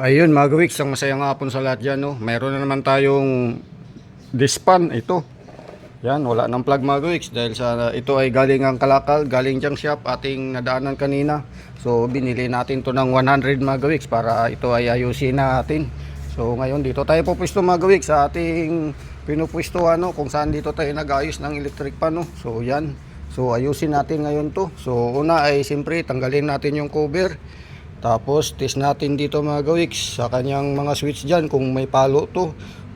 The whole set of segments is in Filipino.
Ayun mga gawiks, ang masayang hapon sa lahat dyan, no? Meron na naman tayong dispan, ito. Yan, wala nang plug mga gawiks dahil sa ito ay galing ang Kalakal, galing junk shop, ating nadaanan kanina. So binili natin to ng 100 mga gawiks para ito ay ayusin natin. So ngayon dito tayo pupwesto mga gawiks sa ating pinupwestuhan, no? Kung saan dito tayo nag-ayos ng electric pan, no? So yan, so ayusin natin ngayon to. So una ay siyempre tanggalin natin yung cover. Tapos test natin dito mga gawiks sa kanyang mga switch dyan kung may palo to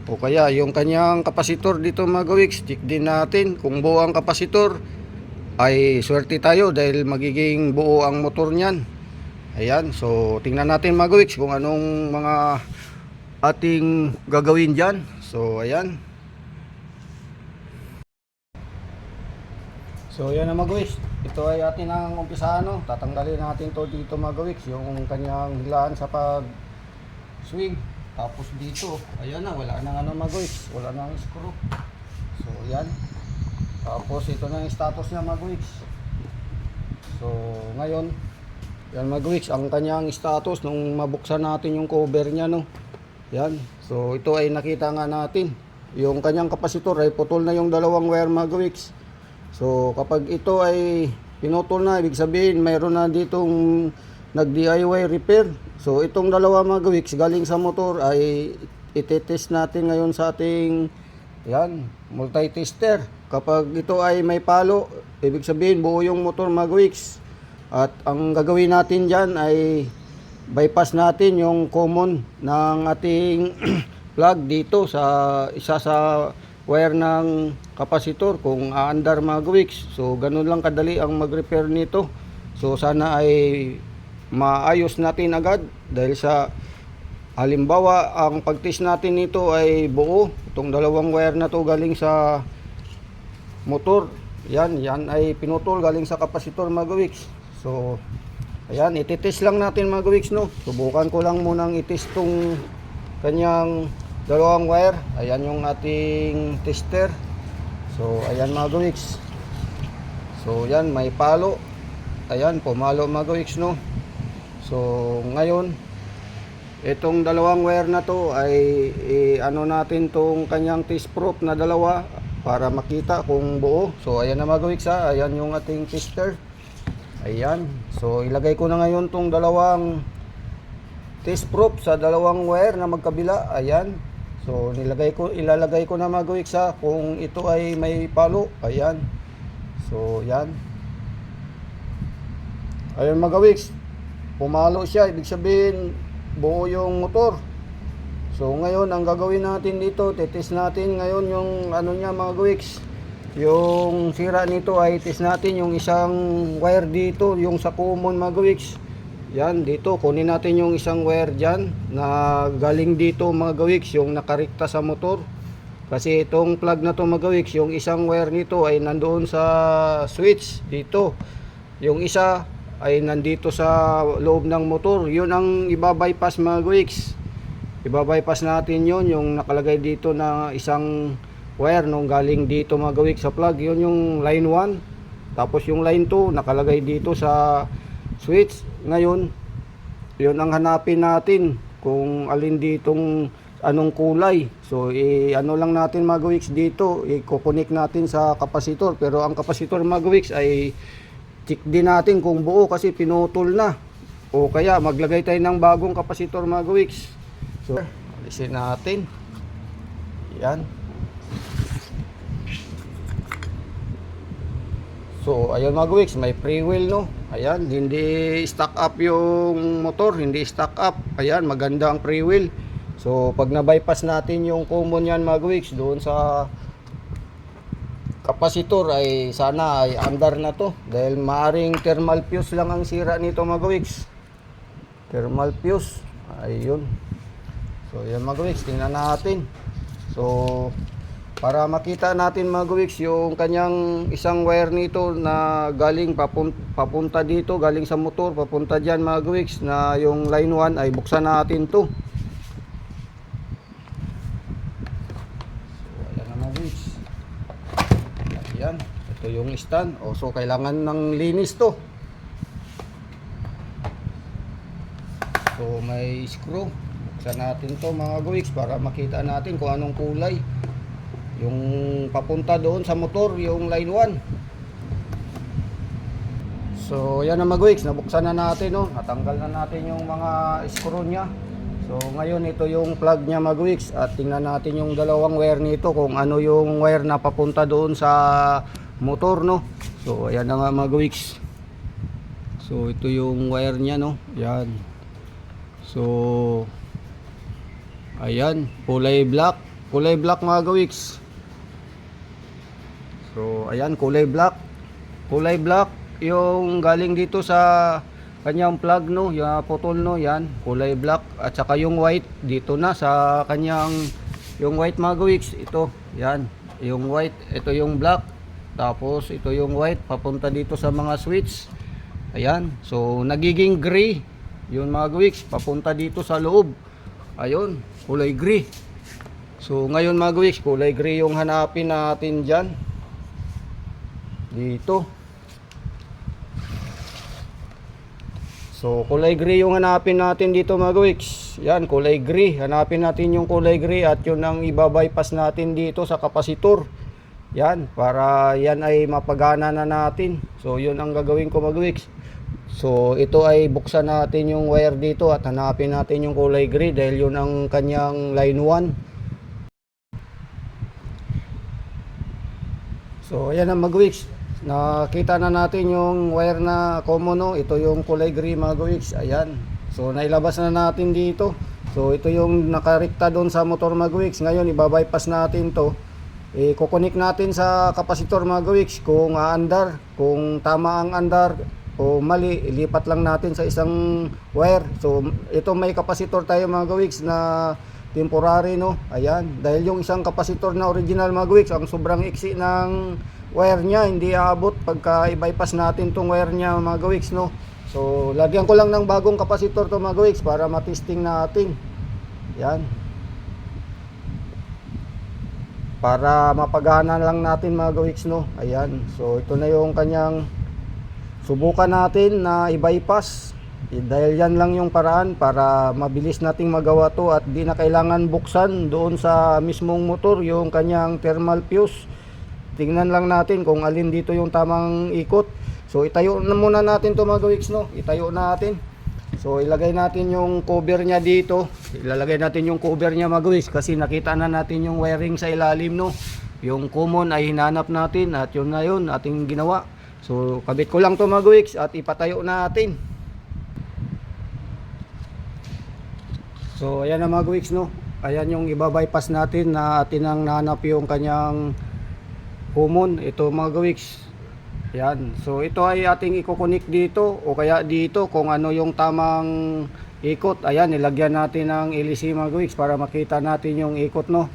o kaya yung kanyang kapasitor dito mga gawiks. Check din natin kung buo ang kapasitor ay swerte tayo dahil magiging buo ang motor nyan. Ayan, so tingnan natin mga gawiks kung anong mga ating gagawin dyan. So ayan. So yan na mga gawiks, ito ay atin ang umpisahan, no? Tatanggalin natin to dito mga gawiks, yung kanyang hilaan sa pag swing. Tapos dito, ayan na, wala nang ano mga gawiks, wala nang screw. So yan. Tapos ito na yung status niya mga gawiks. So ngayon, yan mga gawiks, ang kanyang status nung mabuksan natin yung cover niya, no? Yan. So ito ay nakita nga natin, yung kanyang kapasitor ay putol na yung dalawang wire mga gawiks. So kapag ito ay pinutol na, ibig sabihin mayroon na ditong nag-DIY repair. So itong dalawa mga gawiks galing sa motor ay itetest natin ngayon sa ating yan, multi-tester. Kapag ito ay may palo, ibig sabihin buo yung motor mga gawiks. At ang gagawin natin dyan ay bypass natin yung common ng ating plug dito sa isa sa wire ng kapasitor kung aandar mga gawiks. So ganun lang kadali ang mag-repair nito. So sana ay maayos natin agad dahil sa halimbawa ang pag-test natin nito ay buo. Itong dalawang wire na to galing sa motor. Yan ay pinutol galing sa kapasitor mga gawiks. So ayan, ititest lang natin mga gawiks, no. Subukan ko lang munang itest tong kanyang dalawang wire. Ayan yung ating tester. So ayan mga gawiks. So yan, may palo. Ayan, pumalo mga gawiks, no. So ngayon itong dalawang wire na to ay ano natin tong kanyang test probe na dalawa para makita kung buo. So ayan na mga gawiks, ha. Ayan yung ating tester. Ayan. So ilagay ko na ngayon tong dalawang test probe sa dalawang wire na magkabila. Ayan. So ilalagay ko na mga gawiks, ha, kung ito ay may palo. Ayan. So yan. Ayun mga gawiks, pumalo siya, ibig sabihin buo yung motor. So ngayon ang gagawin natin dito, test natin ngayon yung ano niya mga gawiks. Yung sira nito ay test natin yung isang wire dito, yung sa common mga gawiks. Yan, dito kunin natin yung isang wire dyan na galing dito mga gawiks, yung nakarikta sa motor. Kasi itong plug na to mga gawiks, yung isang wire nito ay nandoon sa switch dito. Yung isa ay nandito sa loob ng motor. Yun ang iba-bypass mga gawiks. Iba-bypass natin yun, yung nakalagay dito na isang wire nung galing dito mga gawiks sa plug. Yun yung line 1. Tapos yung line 2 nakalagay dito sa switch. Ngayon, yun ang hanapin natin kung alin ditong anong kulay. So ano lang natin mga gawiks dito, i-connect natin sa kapasitor. Pero ang kapasitor mga gawiks ay check din natin kung buo kasi pinutol na. O kaya maglagay tayo ng bagong kapasitor mga gawiks. So alisin natin. Yan. So ayun mga gawiks, may free wheel, no. Ayan, hindi stock up yung motor, hindi stock up. Ayan, maganda ang free wheel. So pag na-bypass natin yung common yan mga gawiks doon sa kapasitor ay sana ay andar na to dahil maaring thermal fuse lang ang sira nito mga gawiks. Thermal fuse. Ayun. So yan mga gawiks, tingnan natin. So para makita natin mga gawiks yung kanyang isang wire nito na galing papunta dito, galing sa motor papunta dyan mga gawiks, na yung line 1 ay buksan natin to. So ayan na mga gawiks. Ayan, ito yung stand. So kailangan ng linis to. So may screw. Buksan natin to mga gawiks para makita natin kung anong kulay. Yung papunta doon sa motor, yung line 1. So yan na mga gawiks, nabuksan na natin, no? Natanggal na natin yung mga screw nya. So ngayon ito yung plug nya mga gawiks, at tingnan natin yung dalawang wire nito kung ano yung wire na papunta doon sa motor, no? So ayan na nga mga gawiks. So ito yung wire nya, no? Yan. So ayan, kulay black mga gawiks. So ayan, kulay black yung galing dito sa kanyang plug, no, yung putol, no, yan, kulay black. At saka yung white dito na sa kanyang, yung white mga gawiks, ito, yan, yung white, ito yung black, tapos ito yung white papunta dito sa mga switch. Ayan, so nagiging gray yun mga gawiks, papunta dito sa loob. Ayun, kulay gray. So ngayon mga gawiks, kulay gray yung hanapin natin dyan dito. So kulay gray yung hanapin natin dito mga gawiks. Yan, kulay gray. Hanapin natin yung kulay gray at yun ang ibabypass natin dito sa kapasitor. Yan, para yan ay mapagana na natin. So yun ang gagawin ko mga gawiks. So ito ay buksan natin yung wire dito at hanapin natin yung kulay gray dahil yun ang kanyang line 1. So ayan ang mga gawiks. Nakita na natin yung wire na common, no? Ito yung kulay gray mga gawiks. Ayan. So nailabas na natin dito. So ito yung nakarekta doon sa motor mga gawiks. Ngayon ibabypass natin to. I-connect natin sa kapasitor mga gawiks kung aandar, kung tama ang andar o mali, ilipat lang natin sa isang wire. So ito may kapasitor tayo mga gawiks na temporary, no? Ayan, dahil yung isang kapasitor na original mga gawiks, ang sobrang iksi ng wire nya, hindi aabot pagka i-bypass natin tong wire nya mga gawiks, no? So lagyan ko lang ng bagong kapasitor to mga gawiks para matesting natin. Yan, para mapagana lang natin mga gawiks, no? Ayan, so ito na yung kanyang subukan natin na i-bypass. Dahil yan lang yung paraan para mabilis nating magawa to at di na kailangan buksan doon sa mismong motor yung kanyang thermal fuse. Tingnan lang natin kung alin dito yung tamang ikot. So itayo na muna natin to mga gawiks, no? Itayo natin. So ilagay natin yung cover nya dito. Ilalagay natin yung cover nya mga gawiks kasi nakita na natin yung wiring sa ilalim, no? Yung common ay hinanap natin at yun na yun ating ginawa. So kabit ko lang to mga gawiks at ipatayo natin. So ayan na mga gawiks, no? Ayan yung ibabypass natin na atin ang nahanap yung kanyang common. Ito mga gawiks. Yan. So ito ay ating i-connect dito o kaya dito kung ano yung tamang ikot. Ayan, nilagyan natin ng LEC mga gawiks para makita natin yung ikot, no?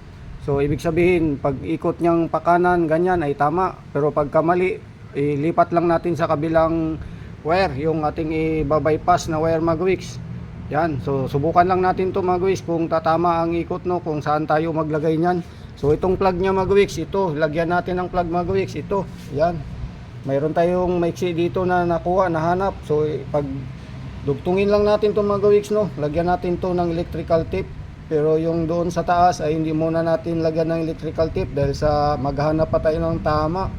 So ibig sabihin pag ikot niyang pakanan ganyan ay tama, pero pagka mali, ilipat lang natin sa kabilang wire yung ating i-bypass na wire mga gawiks. Yan, so subukan lang natin to mga gawiks kung tatama ang ikot, no, kung saan tayo maglagay niyan. So itong plug niya mga gawiks, ito, lagyan natin ng plug mga gawiks, ito. Yan. Mayroon tayong maiksi dito na nakuha, nahanap. So pag dugtungin lang natin to mga gawiks, no, lagyan natin to ng electrical tape. Pero yung doon sa taas ay hindi muna natin lagyan ng electrical tape dahil sa maghanap pa tayo ng tama.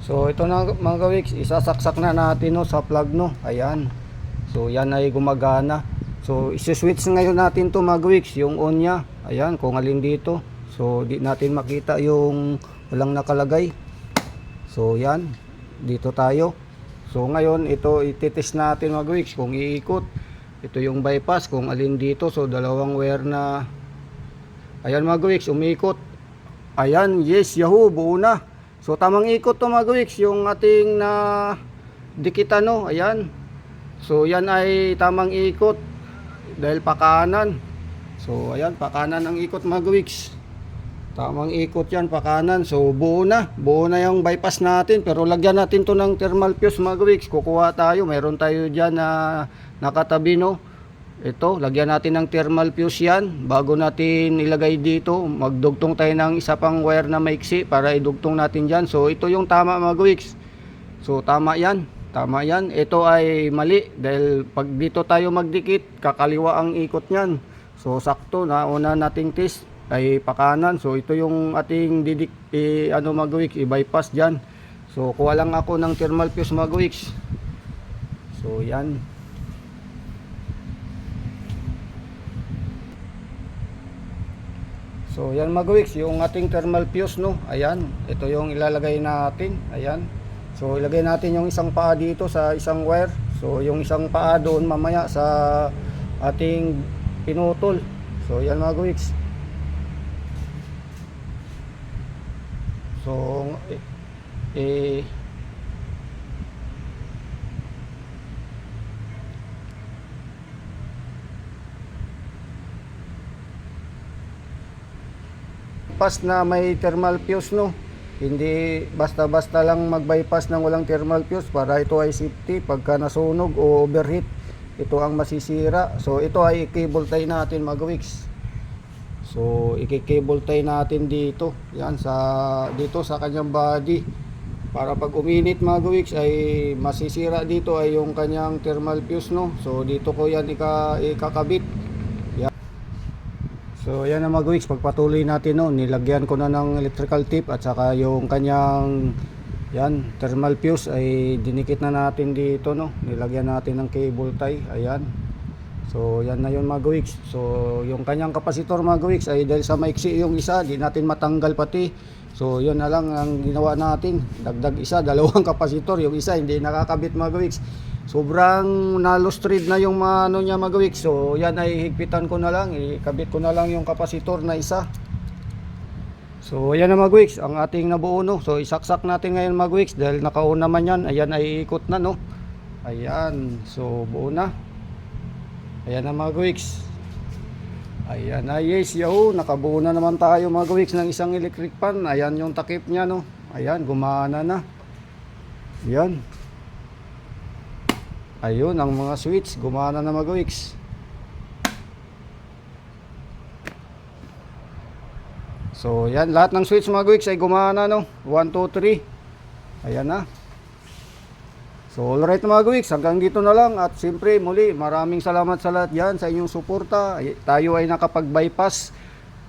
So ito na mga gawiks, isasaksak na natin, no, sa plug, no. Ayan. So yan ay gumagana. So isi-switch ngayon natin to mga gawiks, yung on nya. Ayan, kung alin dito. So di natin makita yung walang nakalagay. So yan, dito tayo. So ngayon ito ititest natin mga gawiks kung iikot. Ito yung bypass kung alin dito. So dalawang wire na. Ayan mga gawiks, umiikot. Ayan, yes, yahoo, buo na. So tamang ikot to mga gawiks, yung ating na dikitan, no. Ayan. So yan ay tamang ikot dahil pakanan. So ayan, pakanan ang ikot mga gawiks. Tamang ikot yan, pakanan. So buo na yung bypass natin. Pero lagyan natin to ng thermal fuse mga gawiks. Kukuha tayo, meron tayo dyan na nakatabi, no. Ito, lagyan natin ng thermal fuse yan. Bago natin ilagay dito, magdugtong tayo ng isa pang wire na maiksi para idugtong natin dyan. So ito yung tama mga gawiks. So tama yan. Tama yan. Ito ay mali dahil pag dito tayo magdikit, kakaliwa ang ikot niyan. So sakto na una nating test ay pakanan. So ito yung ating mga gawiks, i-bypass diyan. So kuha lang ako ng thermal fuse mga gawiks. So yan. So yan mga gawiks, yung ating thermal fuse no. Ayan, ito yung ilalagay natin. Ayan. So ilagay natin yung isang paa dito sa isang wire. So yung isang paa doon mamaya sa ating pinutol. So yan mga gawiks. So bypass na may thermal fuse no. Hindi basta-basta lang mag-bypass ng walang thermal fuse para ito ay safety pagka nasunog o overheat. Ito ang masisira. So ito ay i-cable tie natin mga gawiks. So i-cable tie natin dito. Yan dito sa kanyang body. Para pag uminit mga gawiks ay masisira dito ay yung kanyang thermal fuse no. So dito ko yan ikakabit. So yan ang mga gawiks, pagpatuloy natin no, nilagyan ko na ng electrical tape at saka yung kanyang thermal fuse ay dinikit na natin dito no, nilagyan natin ng cable tie. Ayan. So yan na yun mga gawiks. So yung kanyang kapasitor mga gawiks ay dahil sa maiksi yung isa, di natin matanggal pati. So yun na lang ang ginawa natin, dagdag isa, dalawang kapasitor, yung isa hindi nakakabit mga gawiks. Sobrang nalustrid na yung niya mga gawiks. So yan ay higpitan ko na lang, ikabit ko na lang yung kapasitor na isa. So ayan na mga gawiks, ang ating nabuo no. So isaksak natin ngayon mga gawiks dahil nakauna man yan. Ayan ay ikot na no. Ayan, so buo na. Ayan na mga gawiks. Ayan na, yes, yahoo, nakabuo na naman tayo mga gawiks ng isang electric fan. Ayan yung takip niya no. Ayan, gumana na. Ayan. Ayun ang mga switch, gumana na mga gawiks. So yan, lahat ng switch mga gawiks ay gumana no. 1, 2, 3. Ayan na. So alright mga gawiks, hanggang dito na lang. At siyempre muli, maraming salamat sa lahat yan, sa inyong suporta. Tayo ay nakapag-bypass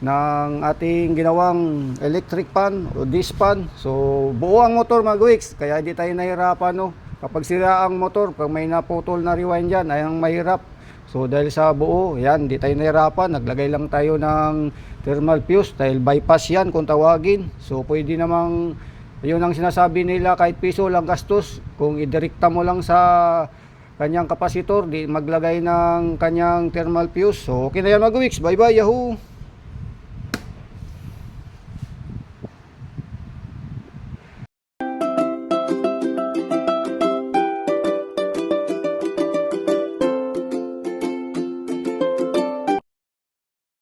ng ating ginawang electric fan o disc fan. So buo ang motor mga gawiks, kaya di tayo nahirapan no. Kapag sira ang motor, pag may naputol na rewind dyan, ay ang mahirap. So dahil sa buo, yan, di tayo nahirapan. Naglagay lang tayo ng thermal fuse dahil bypass yan kung tawagin. So pwede namang, yun ang sinasabi nila, kahit piso lang gastos. Kung idirekta mo lang sa kanyang kapasitor, di maglagay ng kanyang thermal fuse. So okay na yan mga gawiks. Bye bye, yahoo!